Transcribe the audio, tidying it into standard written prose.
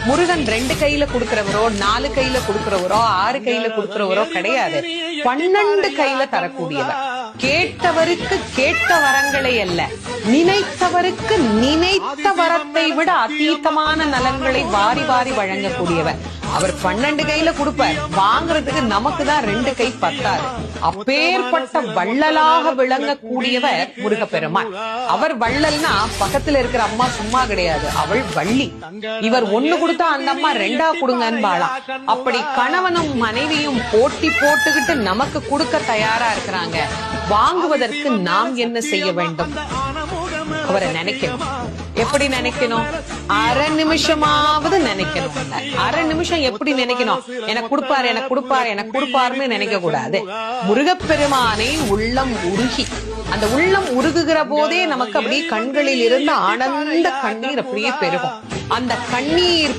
முருகன் 2 கையில கொடுக்கிறவரோ 4 கையில கொடுக்கிறவரோ 6 கையில கொடுக்கிறவரோ கிடையாது. 12 கையில தரக்கூடியவர். கேட்டவருக்கு கேட்ட வரங்களை அல்ல, நினைத்தவருக்கு நினைத்த வரத்தை விட அதீதமான நலன்களை வாரி வாரி வழங்கக்கூடியவர். அவர் 12 கையில கொடுப்பார், வாங்குறதுக்கு நமக்கு தான் 2 கை பத்தாது. அப்பேற்பட்ட வள்ளலாக விளங்கக்கூடியவர் முருகப்பெருமான். அவர் வள்ளல்னா பக்கத்துல இருக்கிற அம்மா சும்மா கிடையாது, அவள் வள்ளி. இவர் 1 கொடுத்தா அந்த அம்மா 2 கொடுங்கன்னு வாழாம். அப்படி கணவனும் மனைவியும் போட்டி போட்டுக்கிட்டு நமக்கு கொடுக்க தயாரா இருக்கிறாங்க. வாங்குவதற்கு நாம் என்ன செய்ய வேண்டும்? அவரை நினைக்கணும். எப்படி நினைக்கணும்? அரை நிமிஷமாவது நினைக்கணும். அரை நிமிஷம் எப்படி நினைக்கணும்? எனக்கு கொடுப்பாரு, எனக்கு கொடுப்பாரு, எனக்கு கொடுப்பாருன்னு நினைக்க கூடாது. முருகப்பெருமானை உள்ளம் உருகி, அந்த உள்ளம் உருகுகிற போதே நமக்கு அப்படியே கண்களில் இருந்து ஆனந்த கண்ணீர் அப்படியே பெருகும். அந்த கண்ணீர்